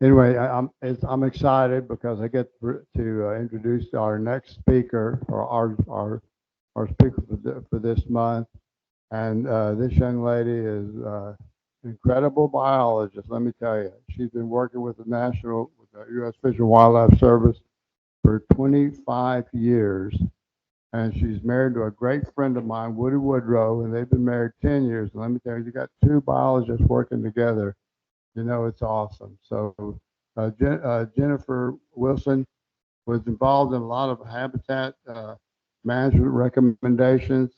Anyway, I'm excited because I get to introduce our next speaker, or our speaker for this month. And this young lady is an incredible biologist. Let me tell you, she's been working with the U.S. Fish and Wildlife Service for 25 years, and she's married to a great friend of mine, Woody Woodrow, and they've been married 10 years. And let me tell you, you got two biologists working together. You know, it's awesome. So, Jennifer Wilson was involved in a lot of habitat management recommendations,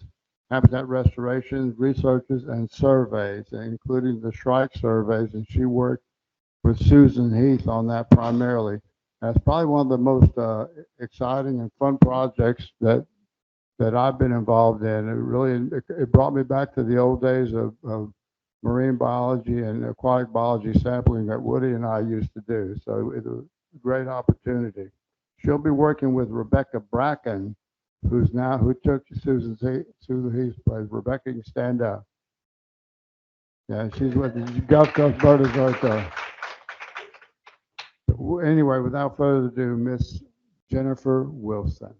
habitat restoration, researches, and surveys, including the Shrike surveys. And she worked with Susan Heath on that primarily. That's probably one of the most exciting and fun projects that I've been involved in. It brought me back to the old days of marine biology and aquatic biology sampling that Woody and I used to do. So it was a great opportunity. She'll be working with Rebecca Bracken, who took Susan Heath's place. Rebecca, you can stand up. Yeah, she's with the Gulf Coast Birders right there. Anyway, without further ado, Miss Jennifer Wilson.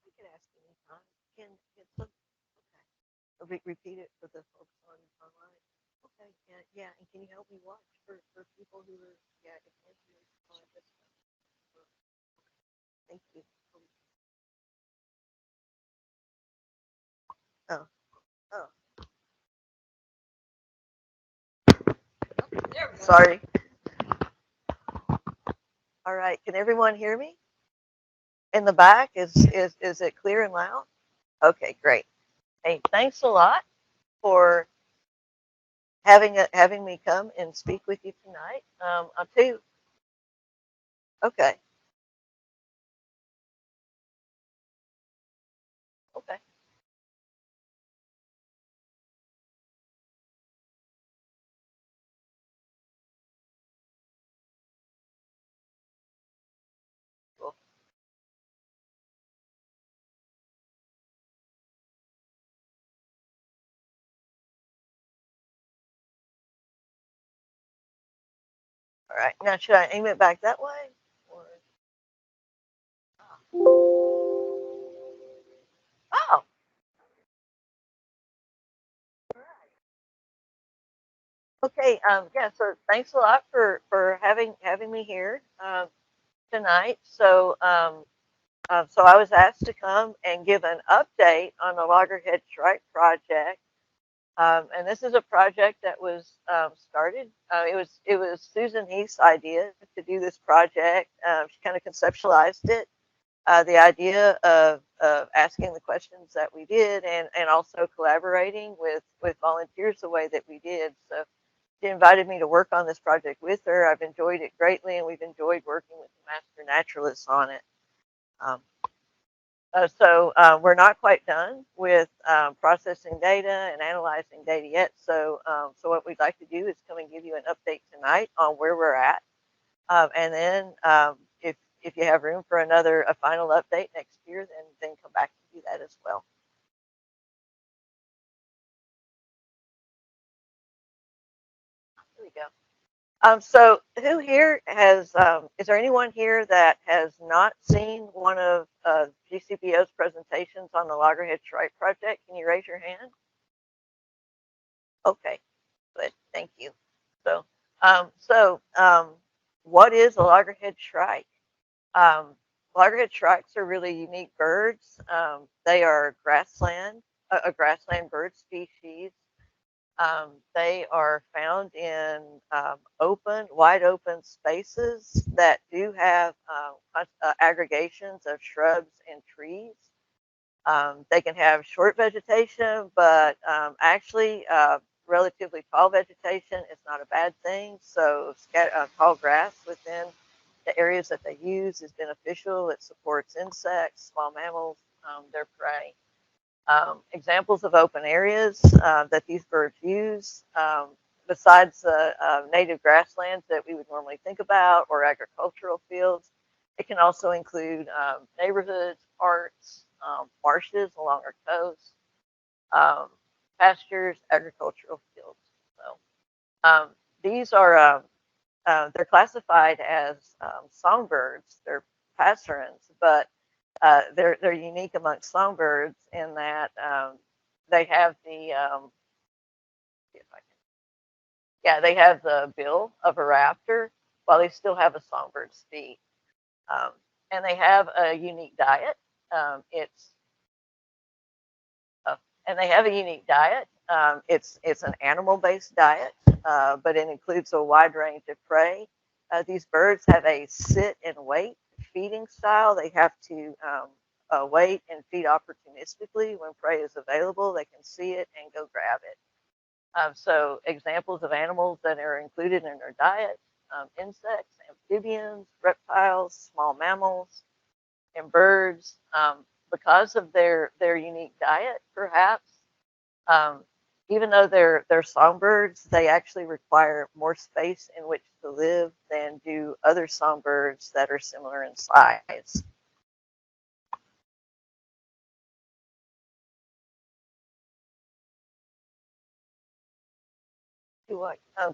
We can ask anytime. Can some, repeat it for the folks on online? Okay, yeah, and can you help me watch for people who are, yeah, if Nancy is on this one. Thank you. Oh, oh, sorry. All right, can everyone hear me? In the back, is it clear and loud? Okay, great. Hey, thanks a lot for having me come and speak with you tonight. I'll tell you. Okay, okay. Cool. All right. Now, should I aim it back that way? Or oh, okay. Yeah. So thanks a lot for having me here tonight. So I was asked to come and give an update on the Loggerhead Shrike project. And this is a project that was started. It was Susan Heath's idea to do this project. She kind of conceptualized it. The idea of asking the questions that we did, and also collaborating with volunteers the way that we did. So she invited me to work on this project with her. I've enjoyed it greatly, and we've enjoyed working with the master naturalists on it. Um, we're not quite done with processing data and analyzing data yet. So what we'd like to do is come and give you an update tonight on where we're at, and then if you have room for a final update next year, then come back and do that as well. There we go. So who here has, is there anyone here that has not seen one of GCPO's presentations on the Loggerhead Shrike project? Can you raise your hand? Okay, good, thank you. So, what is a Loggerhead Shrike? Um, Loggerhead shrikes are really unique birds. They are a grassland bird species. They are found in wide open spaces that do have aggregations of shrubs and trees. They can have short vegetation, but actually, relatively tall vegetation is not a bad thing. So, tall grass within the areas that they use is beneficial. It supports insects, small mammals, their prey. Examples of open areas that these birds use besides the native grasslands that we would normally think about or agricultural fields, it can also include neighborhoods, parks, marshes along our coast, um, pastures, agricultural fields. So these are they're classified as songbirds. They're passerines, but they're unique amongst songbirds in that they have the see if I can, yeah, they have the bill of a raptor while they still have a songbird's feet, um, and they have a unique diet. It's and they have a unique diet. It's an animal-based diet, but it includes a wide range of prey. These birds have a sit and wait feeding style. They have to wait and feed opportunistically when prey is available. They can see it and go grab it. So examples of animals that are included in their diet: insects, amphibians, reptiles, small mammals, and birds. Because of their unique diet, perhaps, um, even though they're songbirds, they actually require more space in which to live than do other songbirds that are similar in size.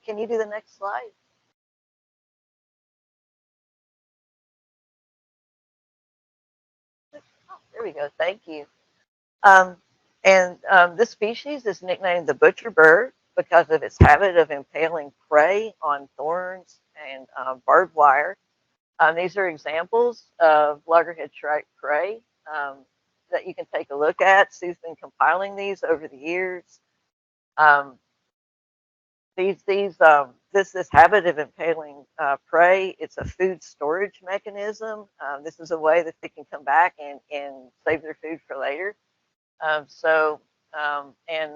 Can you do the next slide? Oh, there we go. Thank you. Um, and this species is nicknamed the butcher bird because of its habit of impaling prey on thorns and barbed wire. These are examples of Loggerhead Shrike prey that you can take a look at. Sue's been compiling these over the years. Um, this habit of impaling prey, it's a food storage mechanism. This is a way that they can come back and save their food for later. So, and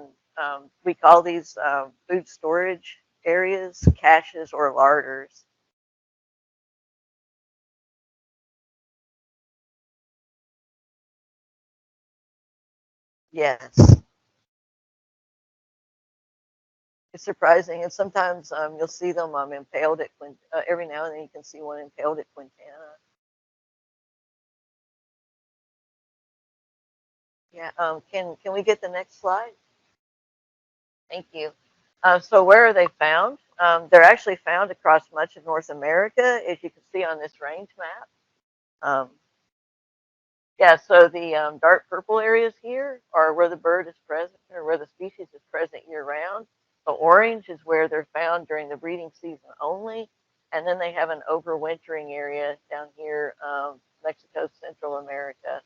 we call these food storage areas caches or larders. Yes, it's surprising, and sometimes you'll see them impaled at every now and then you can see one impaled at Quintana. Yeah, can we get the next slide? Thank you. So where are they found? They're actually found across much of North America, as you can see on this range map. Um, yeah, so the dark purple areas here are where the bird is present or where the species is present year round. The orange is where they're found during the breeding season only. And then they have an overwintering area down here, Mexico, Central America.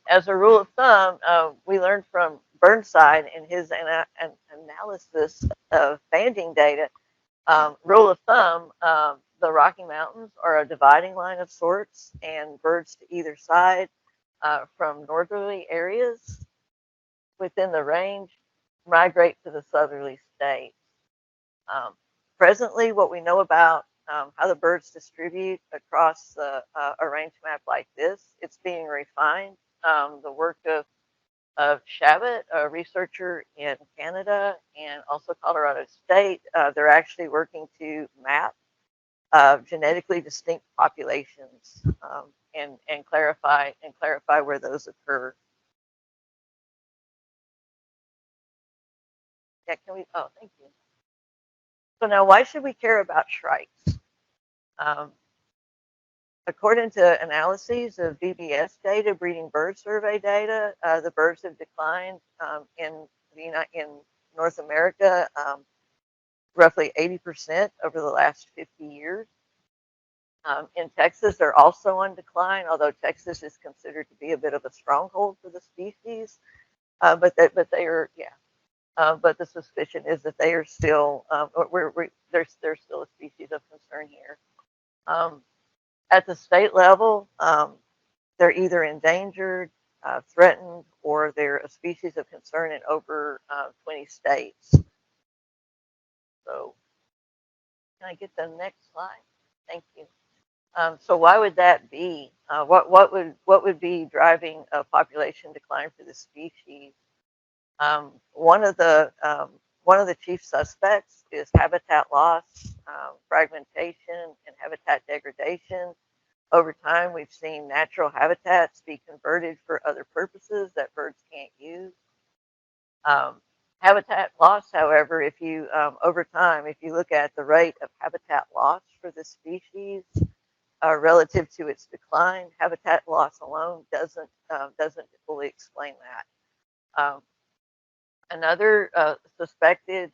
As a rule of thumb, we learned from Burnside in his analysis of banding data. Rule of thumb, the Rocky Mountains are a dividing line of sorts, and birds to either side from northerly areas within the range migrate to the southerly states. Um, Presently, what we know about how the birds distribute across a range map like this, it's being refined. The work of Shabbat, a researcher in Canada and also Colorado State, they're actually working to map genetically distinct populations and clarify where those occur. Yeah, can we? Oh, thank you. So now, why should we care about shrikes? Um, According to analyses of BBS data, breeding bird survey data, the birds have declined in North America roughly 80% over the last 50 years. In Texas, they're also on decline, although Texas is considered to be a bit of a stronghold for the species. They are, yeah. But the suspicion is that they are still, there's still a species of concern here. At the state level, they're either endangered, threatened, or they're a species of concern in over 20 states. So, can I get the next slide? Thank you. So why would that be? What would be driving a population decline for the species? One of the one of the chief suspects is habitat loss, fragmentation, and habitat degradation. Over time, we've seen natural habitats be converted for other purposes that birds can't use. Habitat loss, however, if you over time, if you look at the rate of habitat loss for the species relative to its decline, habitat loss alone doesn't fully explain that. Another suspected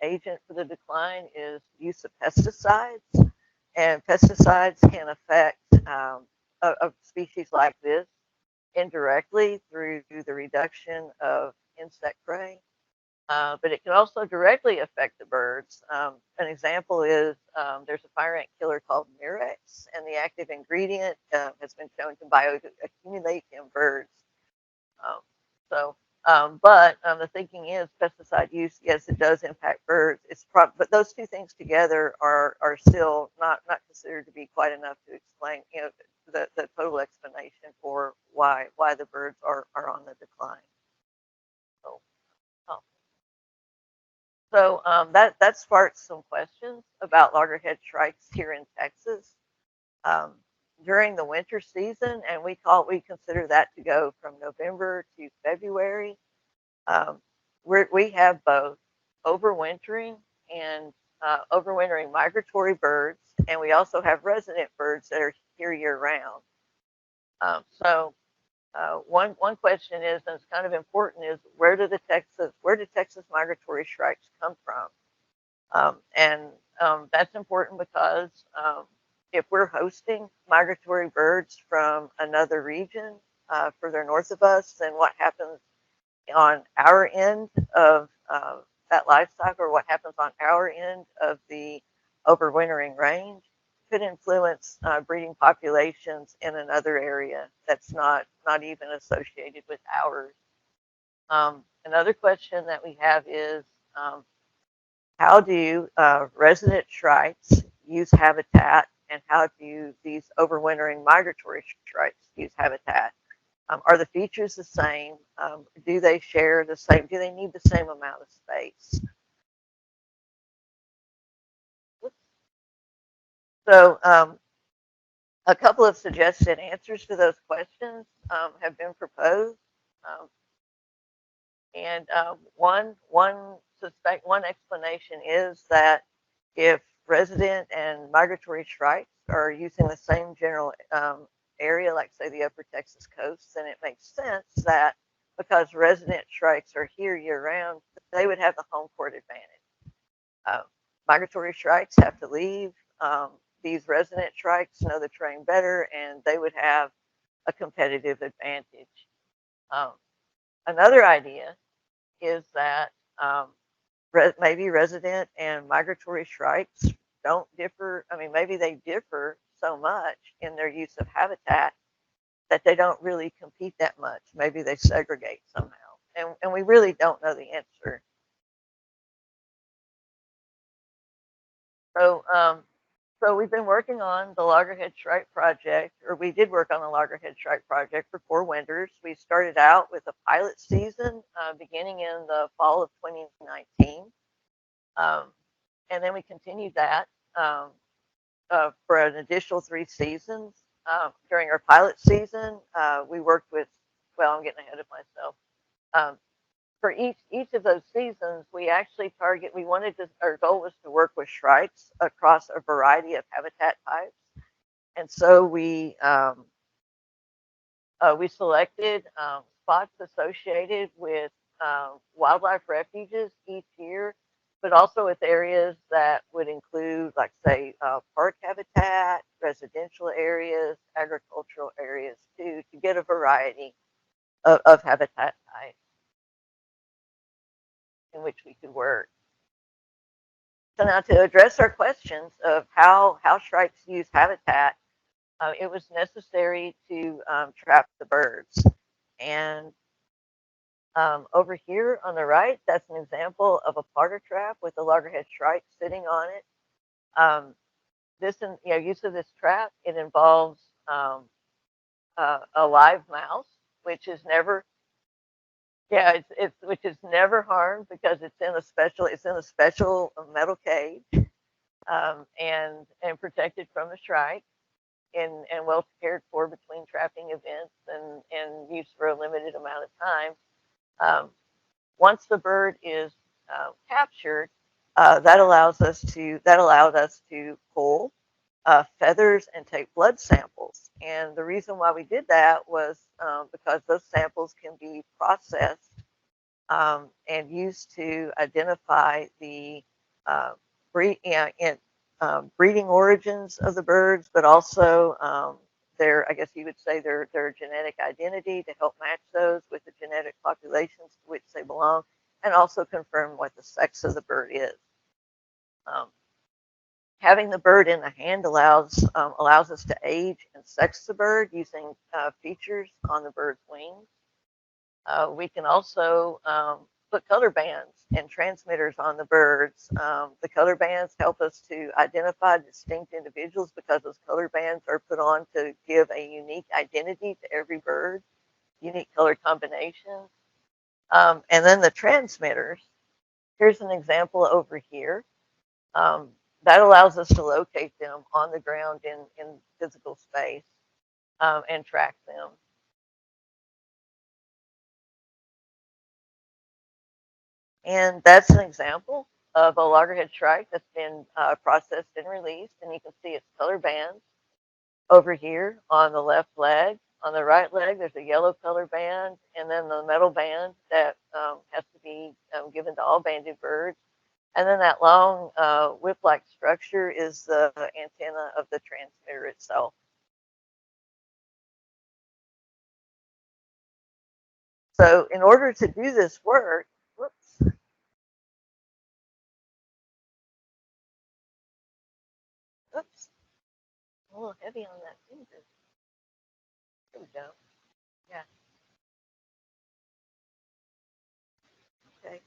agent for the decline is use of pesticides, and pesticides can affect a species like this indirectly through the reduction of insect prey, but it can also directly affect the birds. An example is there's a fire ant killer called Murex, and the active ingredient has been shown to bioaccumulate in birds. Um, but the thinking is pesticide use, yes, it does impact birds. But those two things together are still not considered to be quite enough to explain, the total explanation for why the birds are on the decline. So, that sparked some questions about loggerhead shrikes here in Texas. During the winter season, and we consider that to go from November to February. We have both overwintering and overwintering migratory birds, and we also have resident birds that are here year round. One question is, and it's kind of important, is where do Texas migratory shrikes come from? That's important because if we're hosting migratory birds from another region further north of us, then what happens on our end of that life cycle, or what happens on our end of the overwintering range, could influence breeding populations in another area that's not even associated with ours. Another question that we have is, how do resident shrikes use habitat, and how do these overwintering migratory shrikes use habitat? Are the features the same? Do they share the same? Do they need the same amount of space? So a couple of suggested answers to those questions have been proposed. One explanation is that if resident and migratory shrikes are using the same general area, like say the upper Texas coast, then it makes sense that because resident shrikes are here year round, they would have the home court advantage. Migratory shrikes have to leave. These resident shrikes know the terrain better, and they would have a competitive advantage. Another idea is that maybe resident and migratory shrikes don't differ. I mean, maybe they differ so much in their use of habitat that they don't really compete that much. Maybe they segregate somehow, and we really don't know the answer. So we've been working on the Loggerhead Shrike project, or we did work on the Loggerhead Shrike project for 4 winters. We started out with a pilot season beginning in the fall of 2019. And then we continued that for an additional 3 seasons. During our pilot season, we worked with, well, I'm getting ahead of myself. For each of those seasons, we actually our goal was to work with shrikes across a variety of habitat types. And so we selected spots associated with wildlife refuges each year, but also with areas that would include, like say, park habitat, residential areas, agricultural areas too, to get a variety of habitat types in which we could work. So now, to address our questions of how shrikes use habitat, it was necessary to trap the birds. And over here on the right, that's an example of a parter trap with a loggerhead shrike sitting on it. Use of this trap, it involves a live mouse, which is never Yeah, it's which is never harmed because it's in a special metal cage, and protected from the shrike, and well cared for between trapping events and use for a limited amount of time. Um, Once the bird is captured, that allowed us to pull feathers and take blood samples. And the reason why we did that was because those samples can be processed and used to identify the uh, breeding origins of the birds, but also I guess you would say, their genetic identity to help match those with the genetic populations to which they belong, and also confirm what the sex of the bird is. Um, Having the bird in the hand allows us to age and sex the bird using features on the bird's wings. We can also put color bands and transmitters on the birds. The color bands help us to identify distinct individuals because those color bands are put on to give a unique identity to every bird, unique color combinations. And then the transmitters. Here's an example over here. Um, that allows us to locate them on the ground in physical space and track them. And that's an example of a loggerhead shrike that's been processed and released. And you can see its color bands over here on the left leg. On the right leg, there's a yellow color band, and then the metal band that has to be given to all banded birds. And then that long whip-like structure is the antenna of the transmitter itself. So in order to do this work, whoops, oops, a little heavy on that finger. There we go. Yeah. Okay.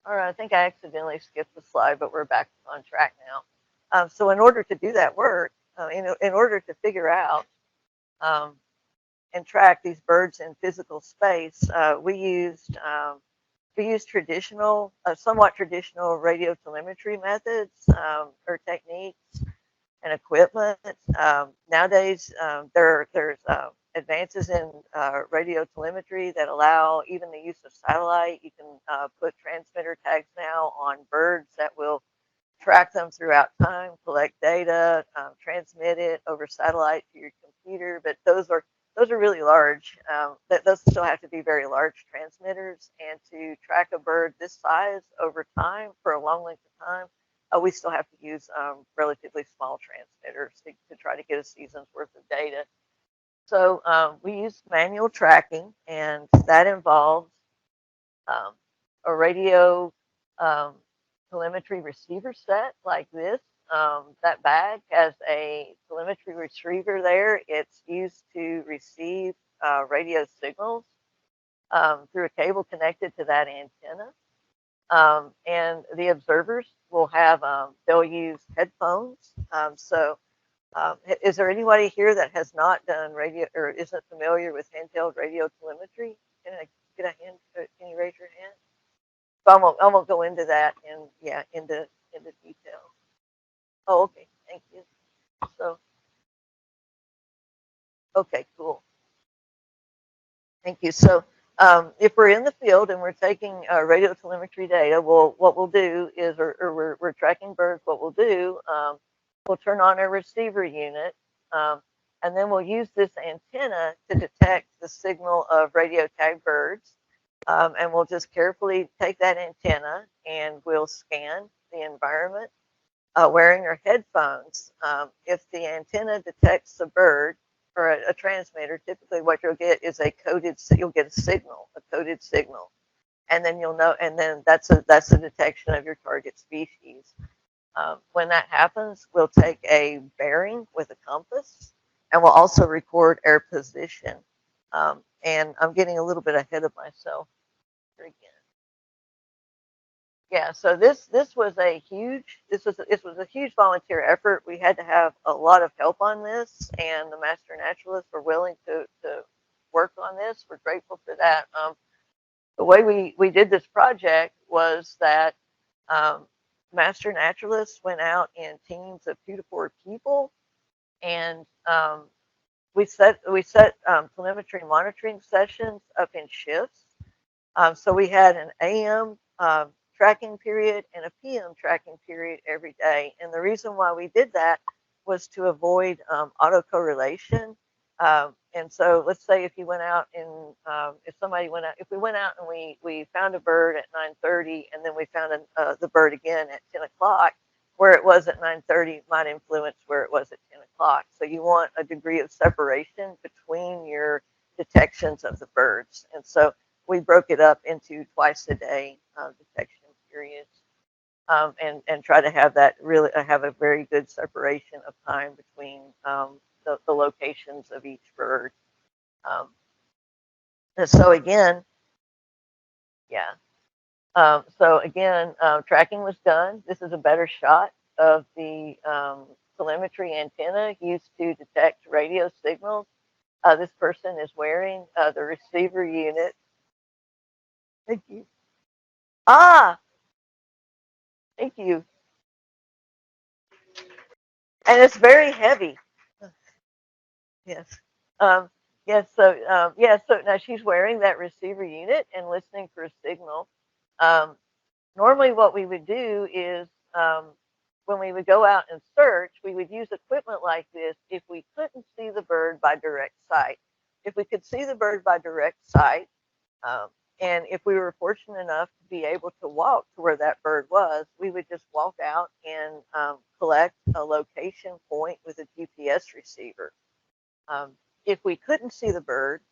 All right. I think I accidentally skipped the slide, but we're back on track now. So in order to do that work, in order to figure out um, and track these birds in physical space, we used traditional, somewhat traditional radio telemetry methods or techniques and equipment. Nowadays, there's advances in radio telemetry that allow even the use of satellite. You can put transmitter tags now on birds that will track them throughout time, collect data, transmit it over satellite to your computer. But those are really large. Those still have to be very large transmitters, and to track a bird this size over time for a long length of time, we still have to use relatively small transmitters to try to get a season's worth of data. So we use manual tracking, and that involves um, a radio um, telemetry receiver set like this. That bag has a telemetry receiver there. It's used to receive radio signals through a cable connected to that antenna. And the observers will they'll use headphones. Is there anybody here that has not done radio or isn't familiar with handheld radio telemetry? Can I get a hand? Can you raise your hand? So I won't go into that into detail. Oh, okay. Thank you. So, okay, cool. Thank you. So, if we're in the field and we're taking radio telemetry data, what we'll do is, or we're tracking birds, what we'll do, we'll turn on our receiver unit, um, and then we'll use this antenna to detect the signal of radio tagged birds. And we'll just carefully take that antenna and we'll scan the environment wearing our headphones. If the antenna detects a bird or a transmitter, typically what you'll get is you'll get a coded signal, and then you'll know, and then that's a detection of your target species. When that happens, we'll take a bearing with a compass, and we'll also record our position. And I'm getting a little bit ahead of myself here again. Yeah, so this was a huge volunteer effort. We had to have a lot of help on this, and the master naturalists were willing to work on this. We're grateful for that. The way we did this project was that master naturalists went out in teams of 2 to 4 people, and we set telemetry monitoring sessions up in shifts. So we had an AM tracking period and a PM tracking period every day. And the reason why we did that was to avoid autocorrelation. And so let's say if you went out and if we went out and we found a bird at 9:30 and then we found the bird again at 10 o'clock, where it was at 9:30 might influence where it was at 10 o'clock. So you want a degree of separation between your detections of the birds. And so we broke it up into twice a day detection periods, and try to have that really have a very good separation of time between the locations of each bird. And so again, yeah. So again, tracking was done. This is a better shot of the telemetry antenna used to detect radio signals. This person is wearing the receiver unit. Thank you. Ah, thank you. And it's very heavy. Yes. Yes. So yeah. So now she's wearing that receiver unit and listening for a signal. Um, Normally, what we would do is when we would go out and search, we would use equipment like this if we couldn't see the bird by direct sight. If we could see the bird by direct sight, um, and if we were fortunate enough to be able to walk to where that bird was, we would just walk out and collect a location point with a GPS receiver. Um, if we couldn't see the bird,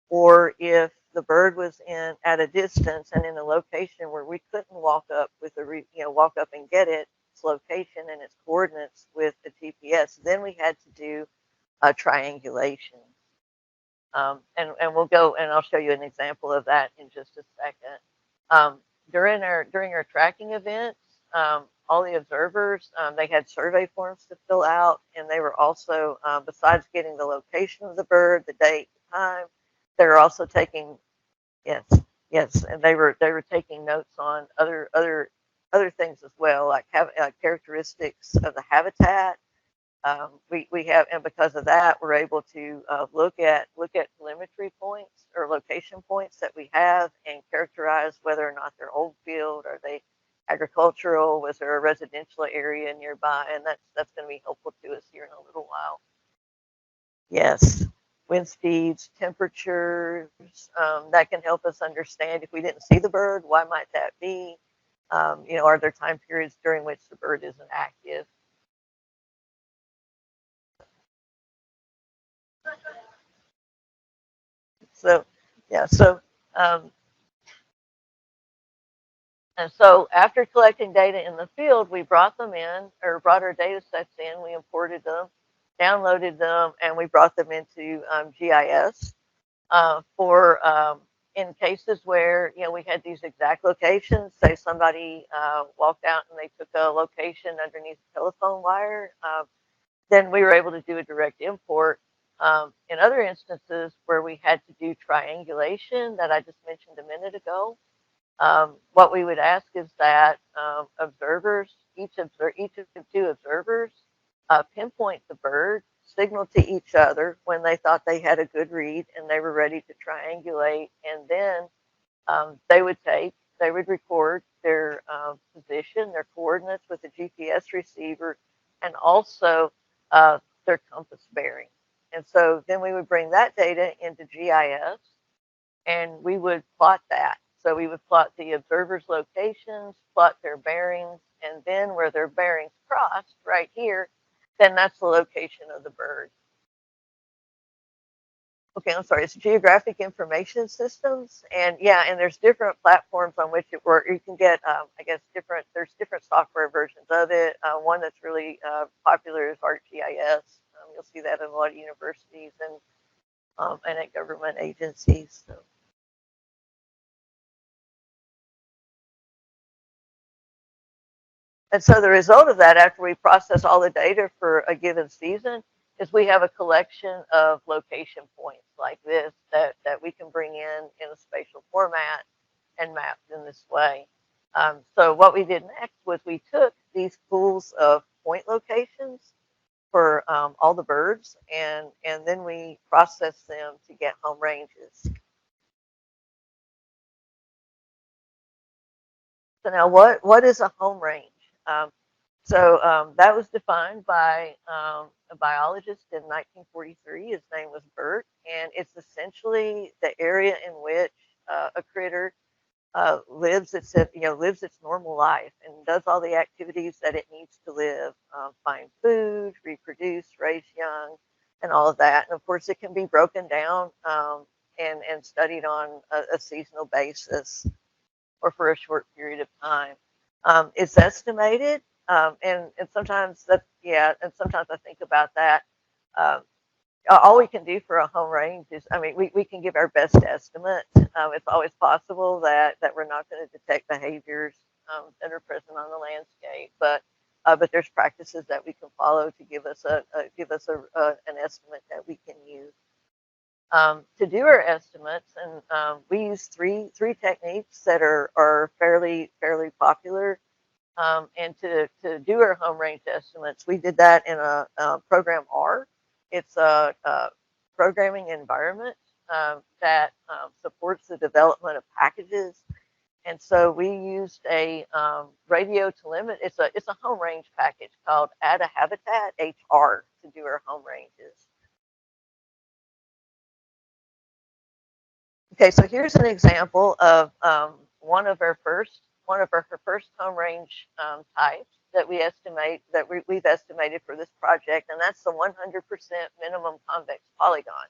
or if the bird was in at a distance and in a location where we couldn't walk up with walk up and get its location and its coordinates with the GPS, then we had to do a triangulation. And we'll go and I'll show you an example of that in just a second. During our tracking events, all the observers, they had survey forms to fill out, and they were also, besides getting the location of the bird, the date, the time, they were also taking, yes, yes, and they were taking notes on other things as well, like characteristics of the habitat. We have, and because of that, we're able to look at telemetry points or location points that we have and characterize whether or not they're old field, are they agricultural, was there a residential area nearby, and that's going to be helpful to us here in a little while. Yes, wind speeds, temperatures, that can help us understand if we didn't see the bird, why might that be? Are there time periods during which the bird isn't active? So, yeah, um, and so after collecting data in the field, we brought them in, or brought our data sets in, we imported them, downloaded them, and we brought them into GIS for in cases where we had these exact locations. Say somebody walked out and they took a location underneath a telephone wire, then we were able to do a direct import. In other instances where we had to do triangulation that I just mentioned a minute ago, what we would ask is that observers, each of the 2 observers, pinpoint the bird, signal to each other when they thought they had a good read and they were ready to triangulate, and then they would record their position, their coordinates with the GPS receiver, and also their compass bearing. And so then we would bring that data into GIS and we would plot that. So we would plot the observers' locations, plot their bearings, and then where their bearings crossed, right here, then that's the location of the bird. Okay, I'm sorry, it's geographic information systems. And yeah, and there's different platforms on which it works. You can get, there's different software versions of it. One that's really popular is ArcGIS. You'll see that in a lot of universities and at government agencies. So. And so the result of that, after we process all the data for a given season, is we have a collection of location points like this that we can bring in a spatial format and map in this way. So what we did next was we took these pools of point locations for all the birds, and then we processed them to get home ranges. So now what is a home range? That was defined by a biologist in 1943. His name was Burt, and it's essentially the area in which a critter lives its normal life and does all the activities that it needs to live, find food, reproduce, raise young, and all of that. And of course, it can be broken down and studied on a seasonal basis or for a short period of time. It's estimated, and sometimes and sometimes I think about that. Um, all we can do for a home range is, I mean, we can give our best estimate. It's always possible that we're not going to detect behaviors that are present on the landscape, but there's practices that we can follow to give us an estimate that we can use. To do our estimates, and we use three techniques that are fairly popular. And to do our home range estimates, we did that in a program R. It's a programming environment that supports the development of packages. And so we used a radio telemetry. It's a home range package called Add a Habitat HR to do our home ranges. Okay, so here's an example of one of her first home range types that we've estimated for this project, and that's the 100% minimum convex polygon.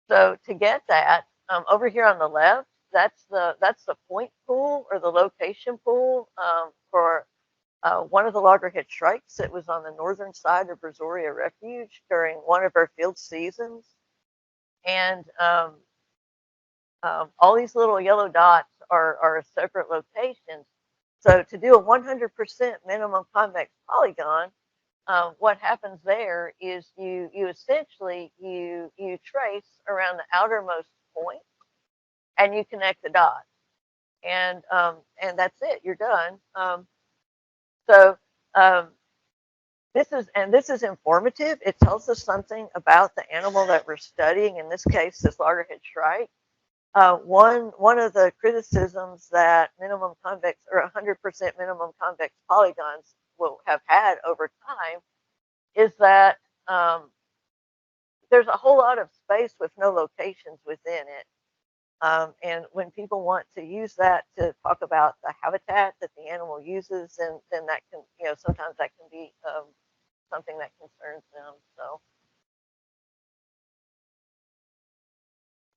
So to get that, over here on the left, that's the point pool or the location pool for one of the loggerhead shrikes that was on the northern side of Brazoria Refuge during one of our field seasons, and all these little yellow dots are separate locations. So to do a 100% minimum convex polygon, what happens there is you essentially you trace around the outermost point, and you connect the dots, and that's it. You're done. So this is informative. It tells us something about the animal that we're studying. In this case, this loggerhead shrike. One of the criticisms that minimum convex or 100% minimum convex polygons will have had over time is that there's a whole lot of space with no locations within it. And when people want to use that to talk about the habitat that the animal uses, then that can, sometimes that can be something that concerns them. So,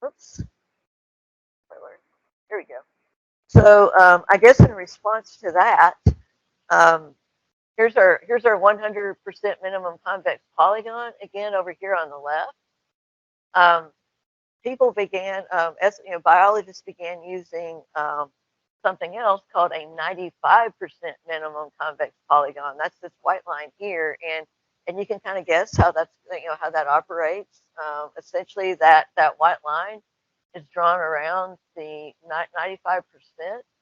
oops. Here we go. So I guess in response to that, here's our 100% minimum convex polygon again over here on the left. People began, biologists began using something else called a 95% minimum convex polygon. That's this white line here, and you can kind of guess how that's how that operates. Essentially, that white line is drawn around the 95%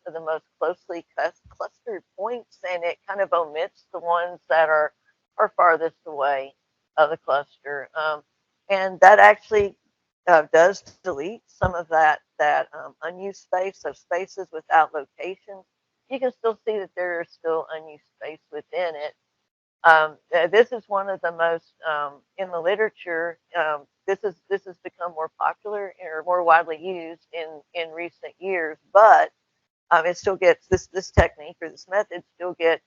of the most closely clustered points, and it kind of omits the ones that are farthest away of the cluster. And that actually does delete some of that unused space, so spaces without locations. You can still see that there is still unused space within it. This is one of the most in the literature. This has become more popular or more widely used in recent years, but it still gets this technique or this method still gets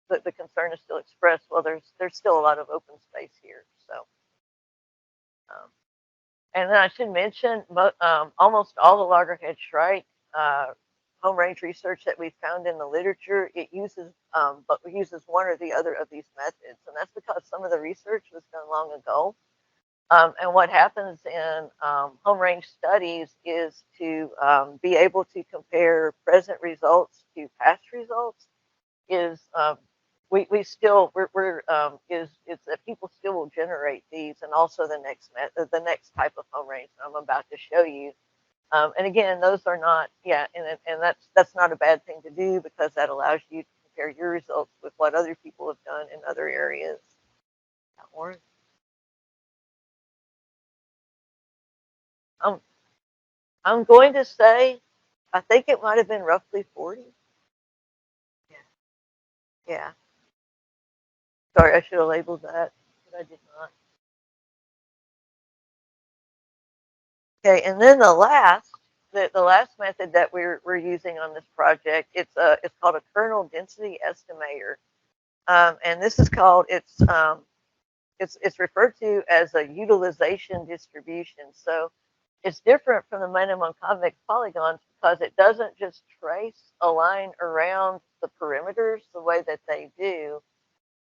the concern is still expressed. Well, there's still a lot of open space here. So, and then I should mention almost all the loggerhead shrike home range research that we've found in the literature, it uses one or the other of these methods, and that's because some of the research was done long ago. And what happens in home range studies is to be able to compare present results to past results is we still is that people still will generate these, and also the next type of home range that I'm about to show you. And again, those are not, yeah, and that's not a bad thing to do, because that allows you to compare your results with what other people have done in other areas. Or I'm going to say, I think it might have been roughly 40. Yeah. Yeah. Sorry, I should have labeled that, but I did not. Okay, and then the last method that we're using on this project, it's called a kernel density estimator, and this is called it's referred to as a utilization distribution. So it's different from the minimum convex polygons, because it doesn't just trace a line around the perimeters the way that they do.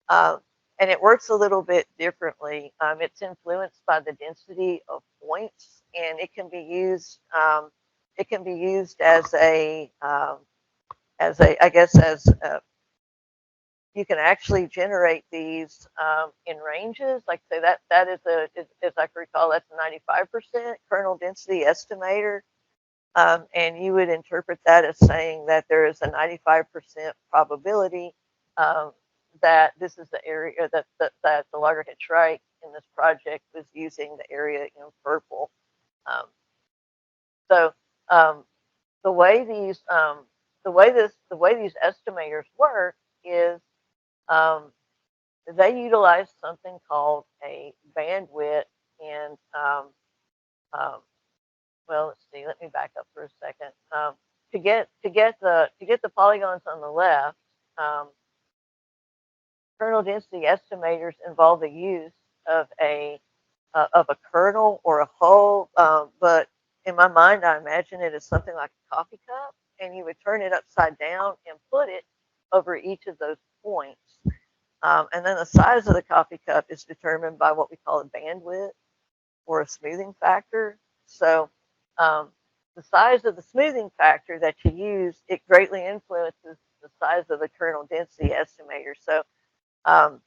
Um, and it works a little bit differently. It's influenced by the density of points, and it can be used. It can be used as a I guess as you can actually generate these in ranges. Like say that is as I can recall, that's a 95% kernel density estimator, and you would interpret that as saying that there is a 95% probability um, that this is the area that the Loggerhead Shrike in this project was using the area in purple. Um, so um, the way these the way these estimators work is um, they utilize something called a bandwidth, and um, well, let's see. Let me back up for a second. To get the polygons on the left, um, kernel density estimators involve the use of a kernel or a hole, but in my mind, I imagine it as something like a coffee cup, and you would turn it upside down and put it over each of those points. And then the size of the coffee cup is determined by what we call a bandwidth or a smoothing factor. So um, the size of the smoothing factor that you use, it greatly influences the size of the kernel density estimator. So um,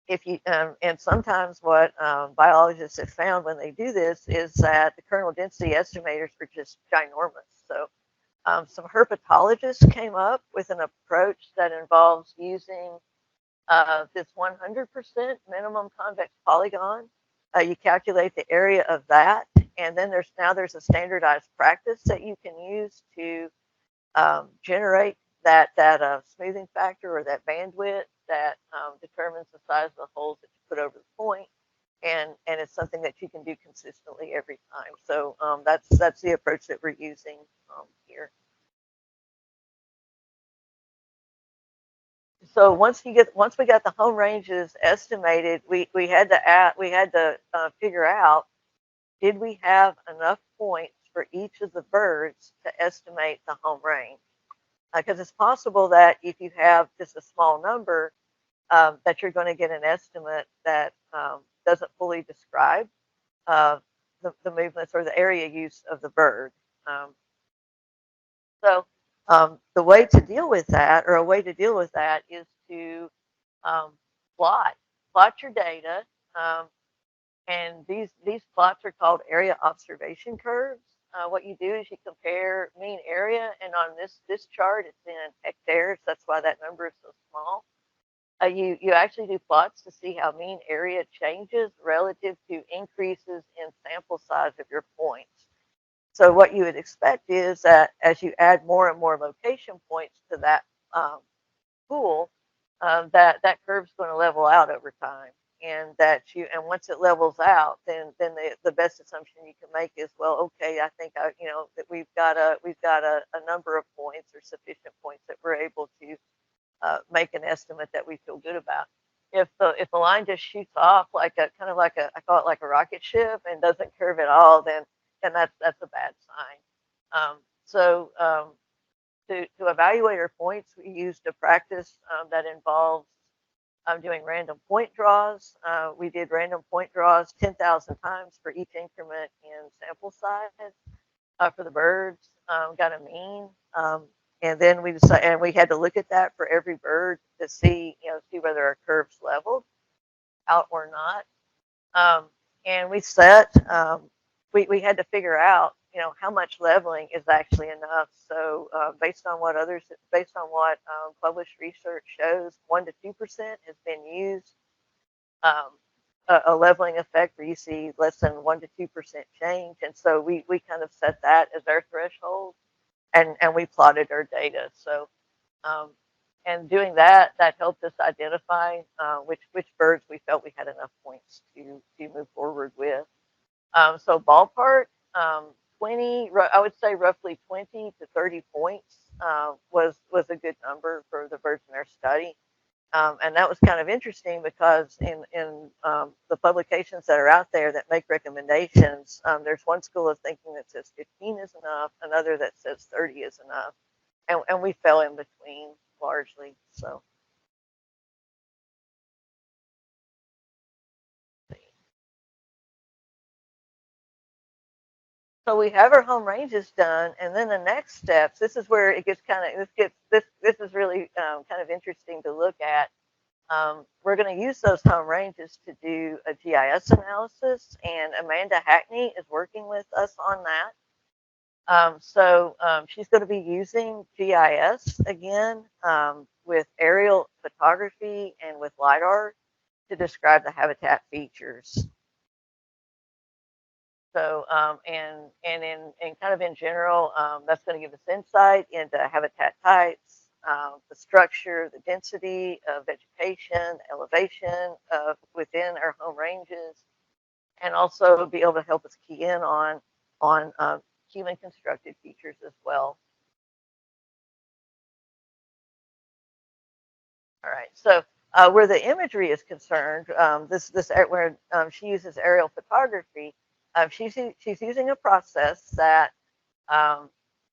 if you and sometimes what biologists have found when they do this is that the kernel density estimators are just ginormous. So some herpetologists came up with an approach that involves using this 100% minimum convex polygon. You calculate the area of that, and then there's a standardized practice that you can use to generate that smoothing factor or that bandwidth that determines the size of the holes that you put over the point, and it's something that you can do consistently every time. So that's the approach that we're using here. So once we got the home ranges estimated, we had to figure out, did we have enough points for each of the birds to estimate the home range? Because it's possible that if you have just a small number, that you're going to get an estimate that doesn't fully describe uh, the movements or the area use of the bird. Um, so the way to deal with that, or a way to deal with that, is to um, plot plot your data, um, and these plots are called area observation curves. What you do is you compare mean area, and on this chart it's in hectares. That's why that number is so small. You actually do plots to see how mean area changes relative to increases in sample size of your points. So what you would expect is that as you add more and more location points to that um, pool, that curve's going to level out over time, and once it levels out, then the best assumption you can make is, well, okay, I think that we've got a number of points or sufficient points that we're able to make an estimate that we feel good about. If the line just shoots off like a kind of like a, I call it like a rocket ship, and doesn't curve at all, then that's a bad sign. So to evaluate our points, we used a practice that involves doing random point draws. We did random point draws 10,000 times for each increment in sample size for the birds. Got a mean, and then we decided, and we had to look at that for every bird to see, see whether our curves leveled out or not. And we set, we had to figure out, how much leveling is actually enough. So based on what published research shows, 1 to 2% has been used. Um, a leveling effect where you see less than 1 to 2% change, and so we kind of set that as our threshold, and we plotted our data. So um, and doing that, that helped us identify which birds we felt we had enough points to move forward with. So ballpark, 20, I would say roughly 20 to 30 points was a good number for the birds in our study. And that was kind of interesting because in the publications that are out there that make recommendations, there's one school of thinking that says 15 is enough, another that says 30 is enough, and we fell in between largely. So we have our home ranges done, and then the next steps. This is where it gets this is really kind of interesting to look at. We're going to use those home ranges to do a GIS analysis, and Amanda Hackney is working with us on that. She's going to be using GIS again with aerial photography and with LiDAR to describe the habitat features. So, and kind of in general, that's going to give us insight into habitat types, the structure, the density of vegetation, elevation within our home ranges, and also be able to help us key in on human constructed features as well. All right, so where the imagery is concerned, where she uses aerial photography, she's using a process that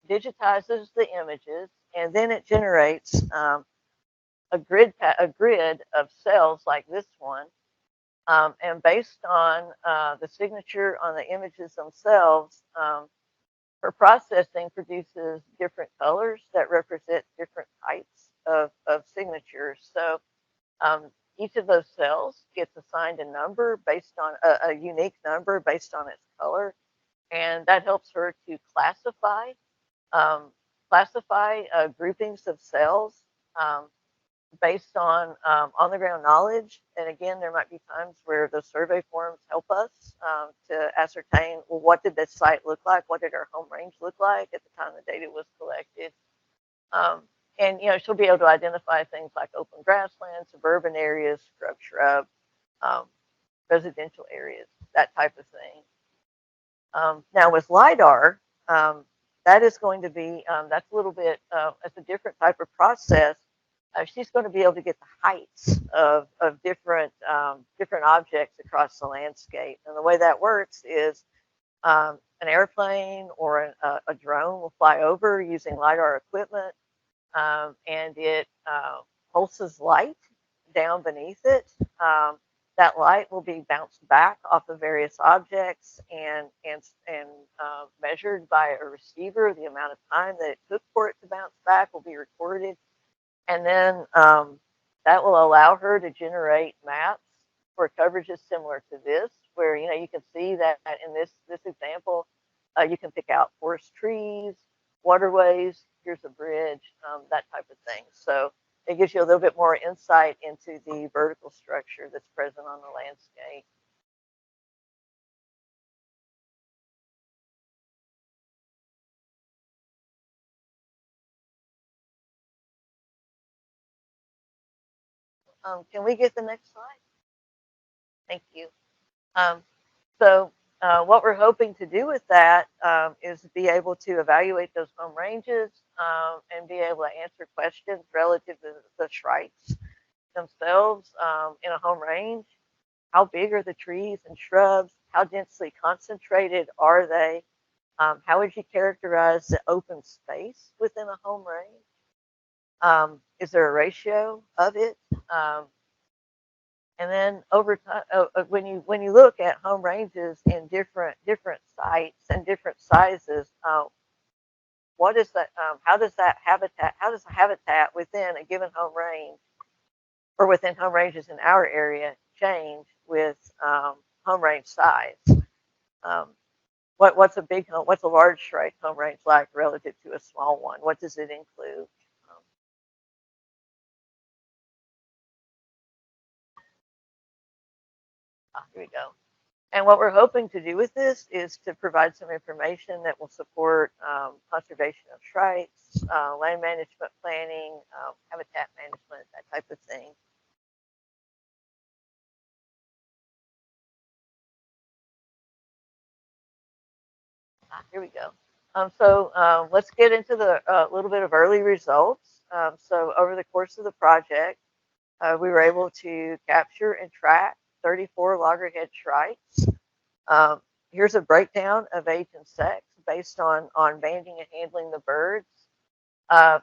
digitizes the images, and then it generates a grid of cells like this one, and based on the signature on the images themselves, her processing produces different colors that represent different types of signatures. So each of those cells gets assigned a number based on a unique number based on its color, and that helps her to um, classify groupings of cells um, based on the ground knowledge. And again, there might be times where the survey forms help us to ascertain, well, what did this site look like? What did our home range look like at the time the data was collected? And she'll be able to identify things like open grassland, suburban areas, shrub, um, residential areas, that type of thing. Now with LiDAR, that is going to be, that's a little bit, it's a different type of process. She's going to be able to get the heights of different objects across the landscape. And the way that works is an airplane or a drone will fly over using LiDAR equipment, and it pulses light down beneath it. That light will be bounced back off of various objects and measured by a receiver. The amount of time that it took for it to bounce back will be recorded, and then that will allow her to generate maps for coverages similar to this, where you can see that in this example, you can pick out forest trees, waterways. Here's a bridge, that type of thing. So it gives you a little bit more insight into the vertical structure that's present on the landscape. Can we get the next slide? Thank you. Um, so what we're hoping to do with that is be able to evaluate those home ranges and be able to answer questions relative to the shrikes themselves in a home range. How big are the trees and shrubs? How densely concentrated are they? How would you characterize the open space within a home range? Is there a ratio of it? And then over time, when you look at home ranges in different sites and different sizes, what is that? How does the habitat within a given home range or within home ranges in our area change with home range size? Um, what's a large shrike home range like relative to a small one? What does it include? Um, Here we go. And what we're hoping to do with this is to provide some information that will support conservation of shrikes, land management planning, habitat management, that type of thing. Here we go. Let's get into the little bit of early results. So over the course of the project, we were able to capture and track 34 loggerhead shrikes. Um, Here's a breakdown of age and sex based on banding and handling the birds.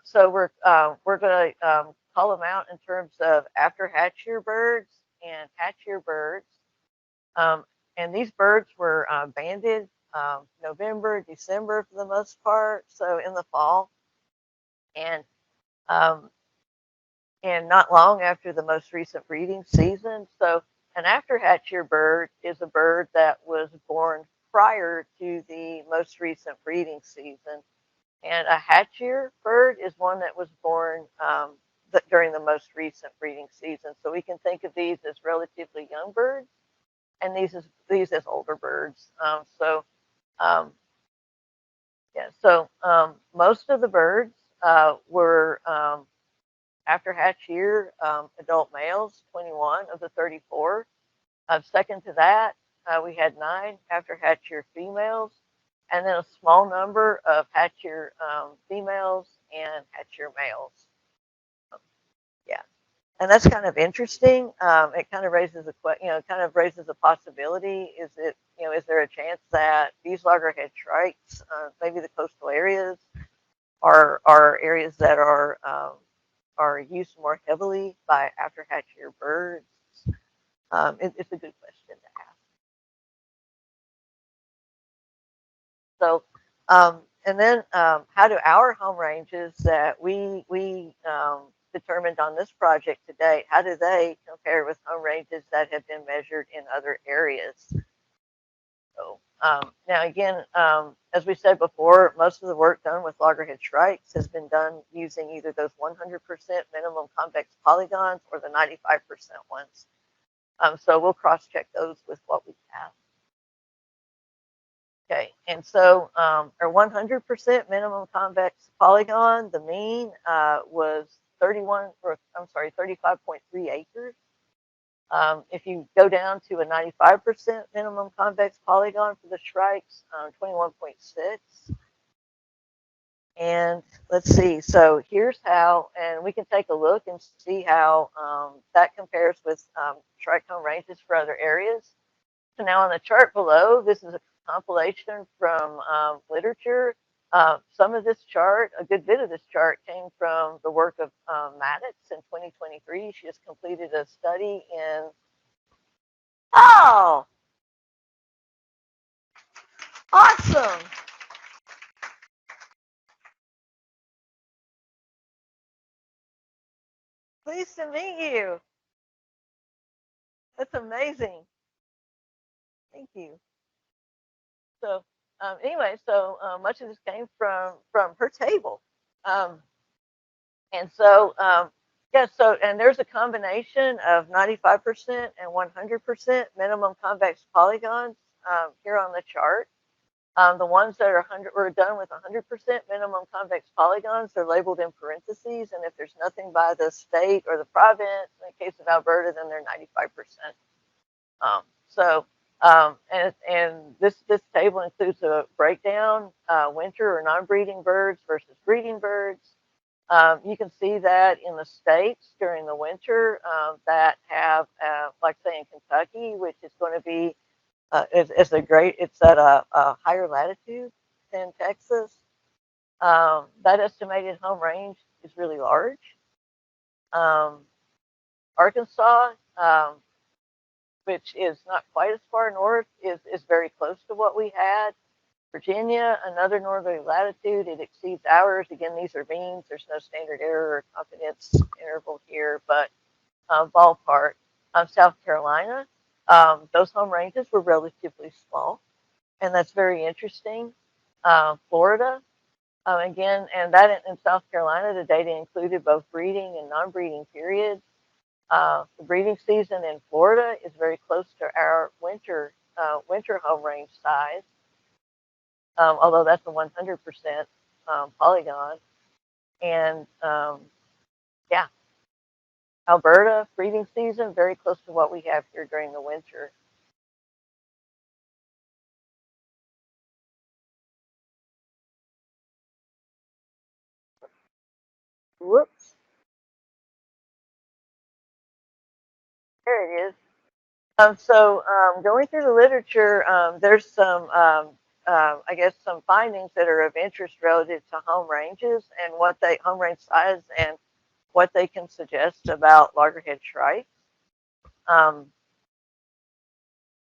So we're going to call them out in terms of after hatch year birds and hatch year birds. Um, and these birds were banded November, December for the most part, so in the fall, and um, and not long after the most recent breeding season. So an after hatch year bird is a bird that was born prior to the most recent breeding season. And a hatch year bird is one that was born during the most recent breeding season. So we can think of these as relatively young birds, and these as older birds. Um, yeah, most of the birds were after hatch year adult males, 21 of the 34. Second to that, we had 9 after hatch year females, and then a small number of hatch year females and hatch year males. Yeah, and that's kind of interesting. It kind of raises a possibility. Is there a chance that these loggerhead shrikes, maybe the coastal areas, are areas that are used more heavily by after hatch year birds? It's a good question to ask. So, and then how do our home ranges that we determined on this project to date, how do they compare with home ranges that have been measured in other areas? So now again, as we said before, most of the work done with loggerhead shrikes has been done using either those 100% minimum convex polygons or the 95% ones. So we'll cross-check those with what we have. Okay, and so our 100% minimum convex polygon, the mean was 35.3 acres. If you go down to a 95% minimum convex polygon for the shrikes, 21.6. And let's see, so here's how, and we can take a look and see how that compares with shrike home ranges for other areas. So now on the chart below, this is a compilation from literature. Some of this chart, a good bit of this chart, came from the work of Maddox in 2023. She just completed a study in, oh, awesome. Pleased to meet you. That's amazing. Thank you. So anyway, much of this came from her table. Um, And so, yeah, and there's a combination of 95% and 100% minimum convex polygons here on the chart. The ones that were done with 100% minimum convex polygons, they're labeled in parentheses. And if there's nothing by the state or the province, in the case of Alberta, then they're 95%. And this table includes a breakdown, winter or non-breeding birds versus breeding birds. You can see that in the states during the winter that have, like say in Kentucky, which is going to be, it's at a higher latitude than Texas. That estimated home range is really large. Arkansas, which is not quite as far north, is very close to what we had. Virginia, another northerly latitude, it exceeds ours. Again, these are means. There's no standard error or confidence interval here, but ballpark. South Carolina, those home ranges were relatively small, and that's very interesting. Florida, again, and that in South Carolina, the data included both breeding and non-breeding periods. The breeding season in Florida is very close to our winter home range size, although that's a 100% polygon. And yeah, Alberta breeding season very close to what we have here during the winter. Whoops, there it is. Going through the literature, there's some, I guess, some findings that are of interest relative to home ranges and home range size and what they can suggest about loggerhead shrikes. Um,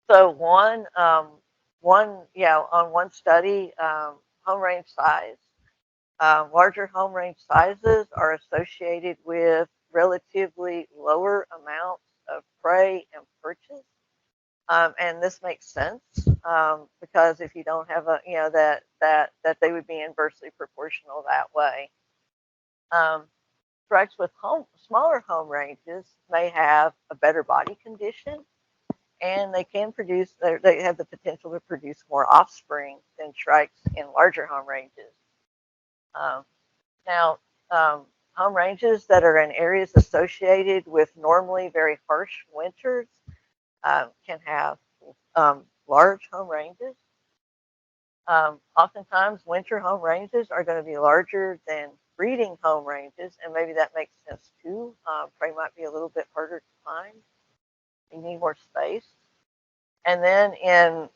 so on one study, home range size, larger home range sizes are associated with relatively lower amounts of prey and perches. And this makes sense because if you don't have that they would be inversely proportional that way. Strikes with smaller home ranges may have a better body condition, and they can produce. They have the potential to produce more offspring than shrikes in larger home ranges. Now, home ranges that are in areas associated with normally very harsh winters can have large home ranges. Oftentimes, winter home ranges are going to be larger than breeding home ranges, and maybe that makes sense too. Prey might be a little bit harder to find. You need more space. And then in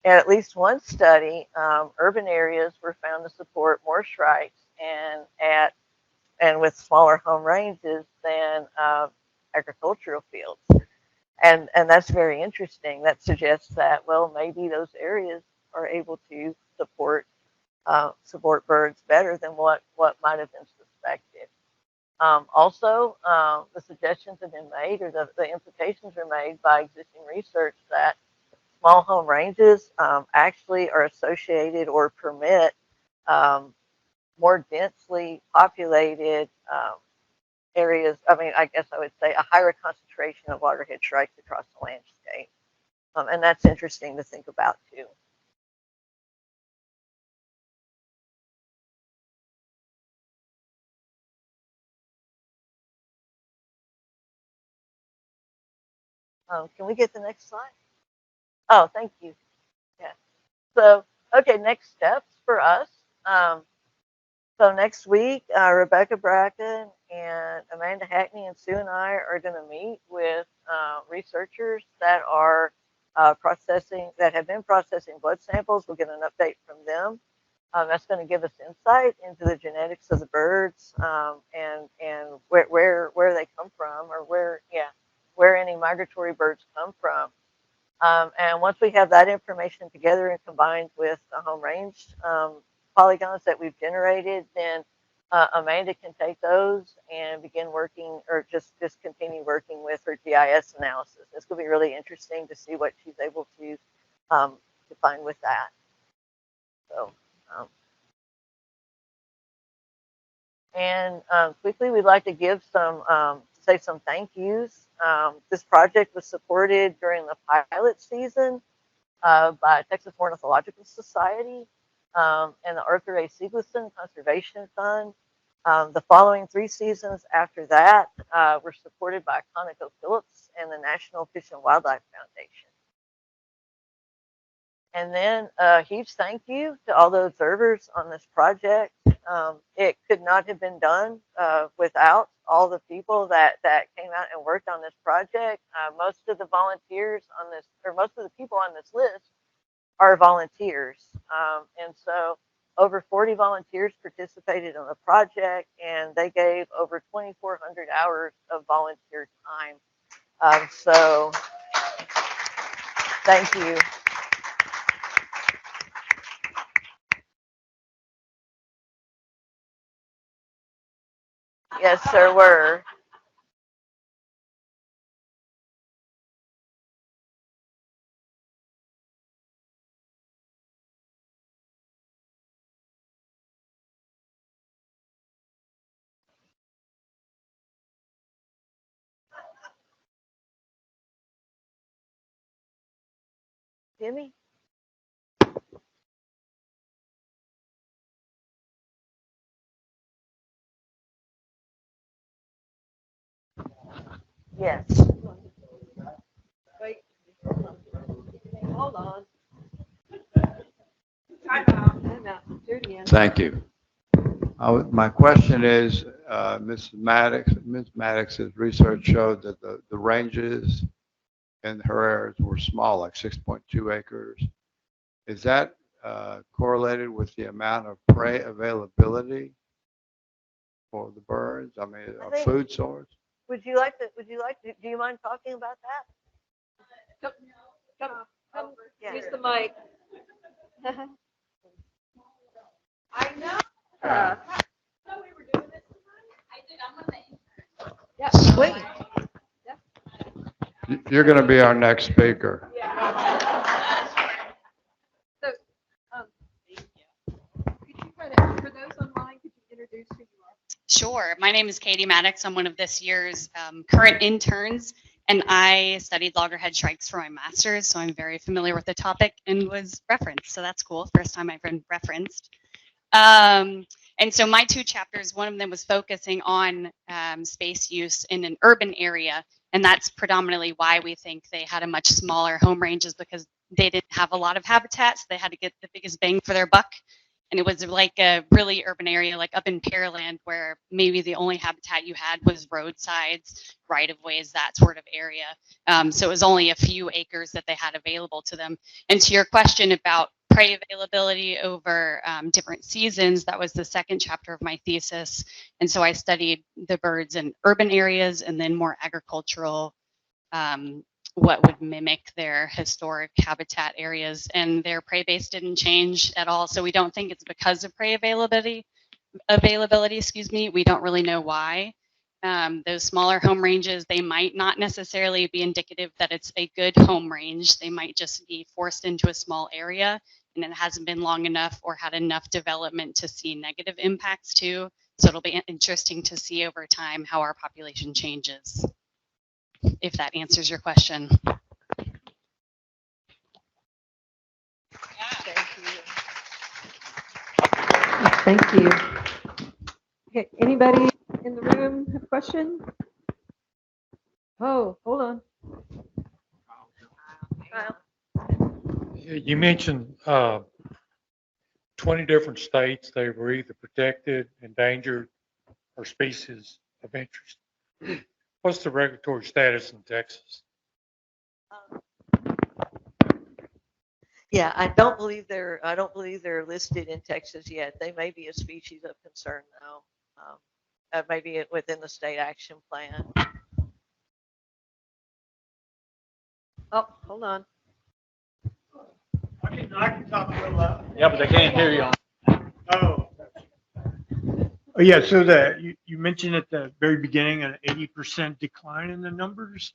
at least one study, urban areas were found to support more shrikes and with smaller home ranges than agricultural fields. And that's very interesting. That suggests that, well, maybe those areas are able to support birds better than what might have been suspected. Also, the suggestions have been made, or the implications are made by existing research that small home ranges actually are associated or permit more densely populated areas. I mean, I guess I would say a higher concentration of loggerhead shrikes across the landscape. And that's interesting to think about too. Can we get the next slide? Oh, thank you. Yeah. So, okay, next steps for us. So next week, Rebecca Bracken and Amanda Hackney and Sue and I are going to meet with researchers that are that have been processing blood samples. We'll get an update from them. That's going to give us insight into the genetics of the birds and where they come from, or where any migratory birds come from. And once we have that information together and combined with the home range polygons that we've generated, then Amanda can take those and begin working, or just continue working with her GIS analysis. This will be really interesting to see what she's able to find with that. So, quickly, we'd like to give say some thank yous. This project was supported during the pilot season by Texas Ornithological Society and the Arthur A. Siegelson Conservation Fund. The following 3 seasons after that were supported by ConocoPhillips and the National Fish and Wildlife Foundation. And then a huge thank you to all the observers on this project. It could not have been done without all the people that came out and worked on this project. Most of the volunteers on this, or most of the people on this list, are volunteers. And so over 40 volunteers participated in the project, and they gave over 2,400 hours of volunteer time. So thank you. Yes, there were. Jimmy? Yes. Wait. Hold on. Time out. Do it again. Thank you. My question is, Ms. Maddox's research showed that the ranges in her areas were small, like 6.2 acres. Is that correlated with the amount of prey availability for the birds? I mean, a food source? Would you like to, do you mind talking about that? Come, Yeah. use the mic. I know. Uh, So we were doing this tonight. I did. I'm on the. Yeah, sweet. You're going to be our next speaker. Yeah. So, could you kind of, for those online, could you introduce who you are? Sure. My name is Katie Maddox. I'm one of this year's current interns, and I studied Loggerhead Shrikes for my master's, so I'm very familiar with the topic and was referenced. So that's cool. First time I've been referenced. And so my two chapters, one of them was focusing on space use in an urban area, and that's predominantly why we think they had a much smaller home range, is because they didn't have a lot of habitat, so they had to get the biggest bang for their buck. And it was like a really urban area, like up in Pearland, where maybe the only habitat you had was roadsides, right of ways, that sort of area. So it was only a few acres that they had available to them. And to your question about prey availability over different seasons, that was the second chapter of my thesis. And so I studied the birds in urban areas and then more agricultural, what would mimic their historic habitat areas, and their prey base didn't change at all. So we don't think it's because of prey availability, we don't really know why. Those smaller home ranges, they might not necessarily be indicative that it's a good home range. They might just be forced into a small area and it hasn't been long enough or had enough development to see negative impacts too. So it'll be interesting to see over time how our population changes, if that answers your question. Thank you. Thank you. Okay, anybody in the room have a question? Oh, hold on. You mentioned 20 different states. They were either protected, endangered, or species of interest. What's the regulatory status in Texas? Yeah, I don't believe they're listed in Texas yet. They may be a species of concern though. Maybe within the state action plan. Oh, hold on. I can talk a little loud. Yeah, but they can't hear you. Oh. Oh, yeah, so you mentioned at the very beginning an 80% decline in the numbers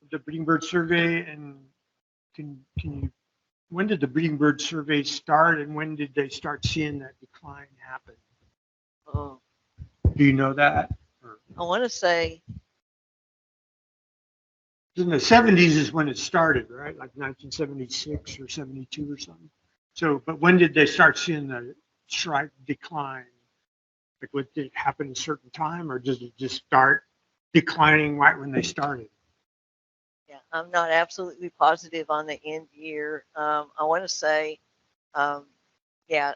of the breeding bird survey, and can you, when did the breeding bird survey start and when did they start seeing that decline happen? Oh, Do you know that? I want to say In the 70s is when it started, right? Like 1976 or 72 or something. So, but when did they start seeing the shrike decline? Like, did it happen at a certain time, or does it just start declining right when they started? yeah, I'm not absolutely positive on the end year. I want to say, yeah,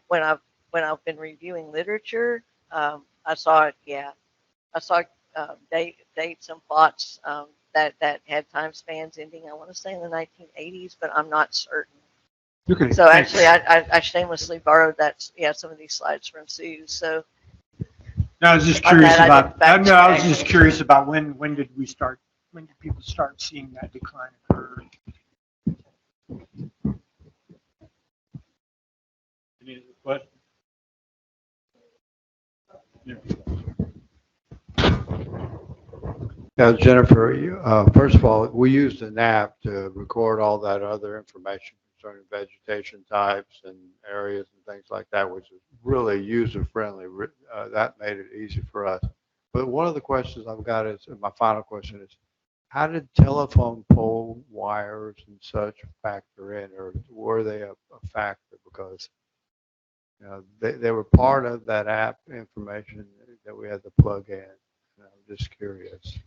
when I've been reviewing literature, I saw it. Yeah, I saw dates and plots that had time spans ending. I want to say in the 1980s, but I'm not certain. Okay. So thanks. actually, I shamelessly borrowed some of these slides from Sue. So No, I was just on curious that, I about. didn't No, I was fact just check. curious about when did we start? When did people start seeing that decline occur? Any other questions? Yeah. Jennifer, first of all, we used an app to record all that other information concerning vegetation types and areas and things like that, which is really user-friendly. That made it easy for us. But one of the questions I've got is, my final question is, how did telephone pole wires and such factor in, or were they a factor? Because they were part of that app information that we had to plug in. And I'm just curious.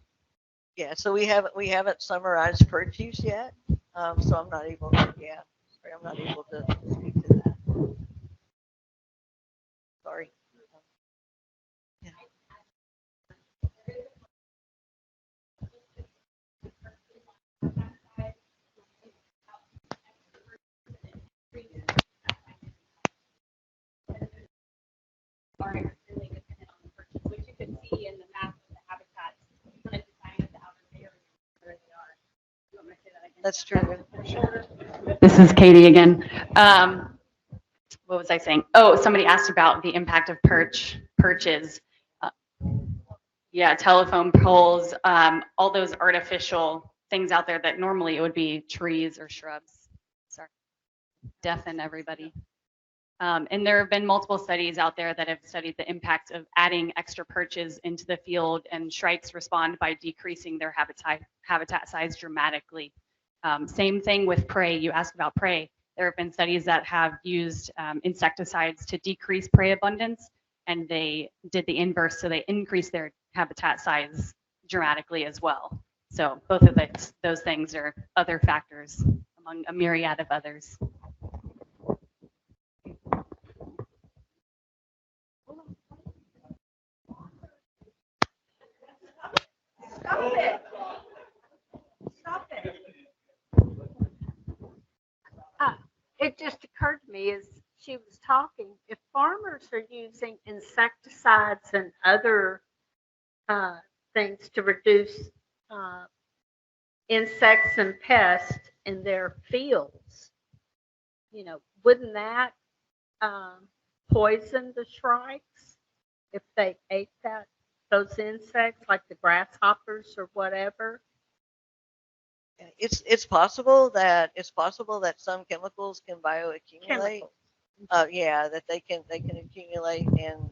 Yeah, so we haven't summarized perch use yet. So I'm not able to, yeah, sorry, I'm not able to speak to that. Sorry. Yeah. Are really dependent on the purchase, which you can see in the map of the habitats and design of the outer area where they are. You want me to say that again? That's true. This is Katie again. What was I saying? Oh, somebody asked about the impact of perches. Uh, yeah, telephone poles, all those artificial things out there that normally it would be trees or shrubs. Sorry, deafen everybody. And there have been multiple studies out there that have studied the impact of adding extra perches into the field, and shrikes respond by decreasing their habitat size dramatically. Same thing with prey. You asked about prey. There have been studies that have used insecticides to decrease prey abundance, and they did the inverse, so they increased their habitat size dramatically as well. So both of those things are other factors among a myriad of others. Stop it. Stop it. It just occurred to me as she was talking, if farmers are using insecticides and other things to reduce insects and pests in their fields, wouldn't that poison the shrikes if they ate those insects like the grasshoppers or whatever? Yeah, it's possible that some chemicals can bioaccumulate. Chemicals. Yeah, that they can accumulate and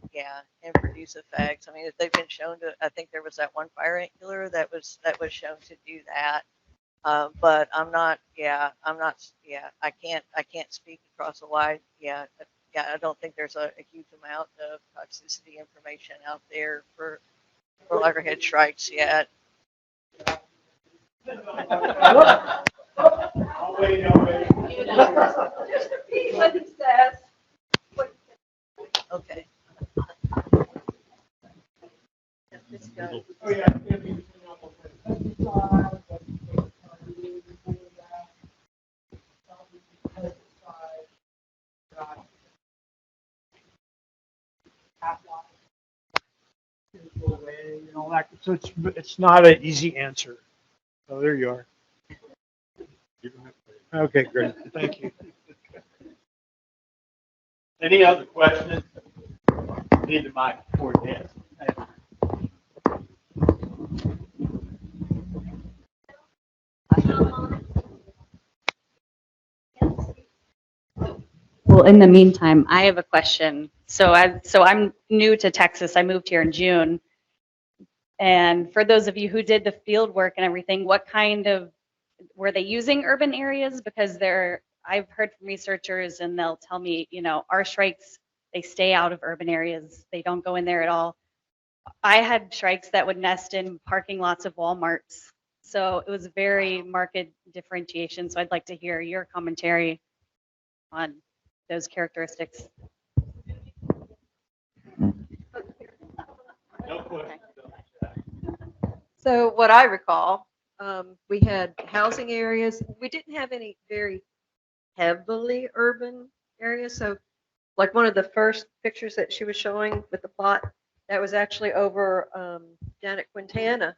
produce effects. I mean, if they've been shown to, I think there was that one fire ant killer that was shown to do that. But I can't speak across a wide. I don't think there's a huge amount of toxicity information out there for loggerhead shrikes yet. Just repeat what he says. Okay. Let's go. So it's not an easy answer. Oh, there you are. Okay, great. Thank you. Any other questions? Need the mic before this. Well, in the meantime, I have a question. So I'm new to Texas. I moved here in June. And for those of you who did the field work and everything, were they using urban areas? Because I've heard from researchers and they'll tell me, our shrikes, they stay out of urban areas. They don't go in there at all. I had shrikes that would nest in parking lots of Walmarts. So it was very marked differentiation. So I'd like to hear your commentary on those characteristics. No question. So what I recall, we had housing areas. We didn't have any very heavily urban areas. So like one of the first pictures that she was showing with the plot, that was actually over down at Quintana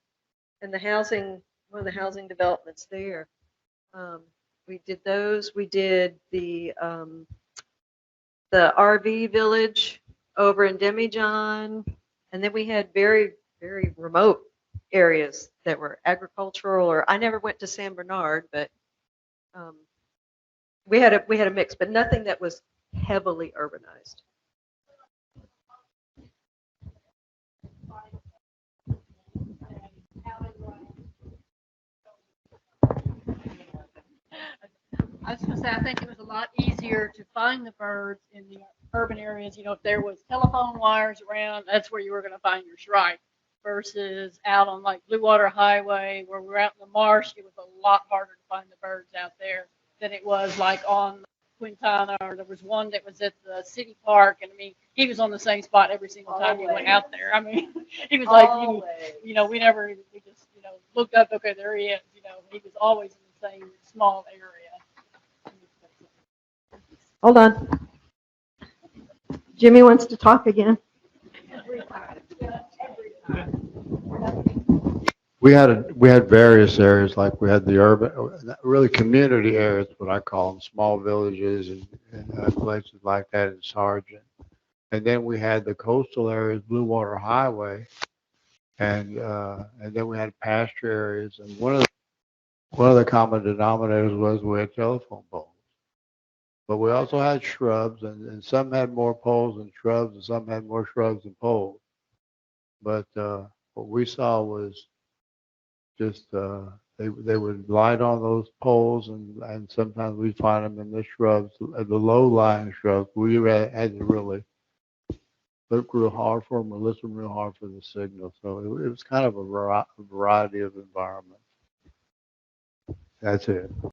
and one of the housing developments there. We did those. We did the RV village over in Demijohn. And then we had very, very remote areas that were agricultural, or I never went to San Bernard, but we had a mix, but nothing that was heavily urbanized. I was gonna say, I think it was a lot easier to find the birds in the urban areas. You know, if there was telephone wires around, that's where you were gonna find your shrike. Versus out on like Blue Water Highway, where we're out in the marsh, it was a lot harder to find the birds out there than it was like on Quintana, or there was one that was at the city park, and I mean, he was on the same spot every single time you went out there. I mean, he was like, we just, looked up, okay, there he is. He was always in the same small area. Hold on. Jimmy wants to talk again. We had various areas, like we had the urban, really community areas, what I call them, small villages and places like that in Sargent. And then we had the coastal areas, Blue Water Highway, and then we had pasture areas. And one of the common denominators was we had telephone poles. But we also had shrubs, and some had more poles than shrubs, and some had more shrubs than poles. But what we saw was just they would light on those poles, and sometimes we'd find them in the shrubs, the low-lying shrubs. We had to really look real hard for them or listen real hard for the signal. So it was kind of a variety of environments. That's it.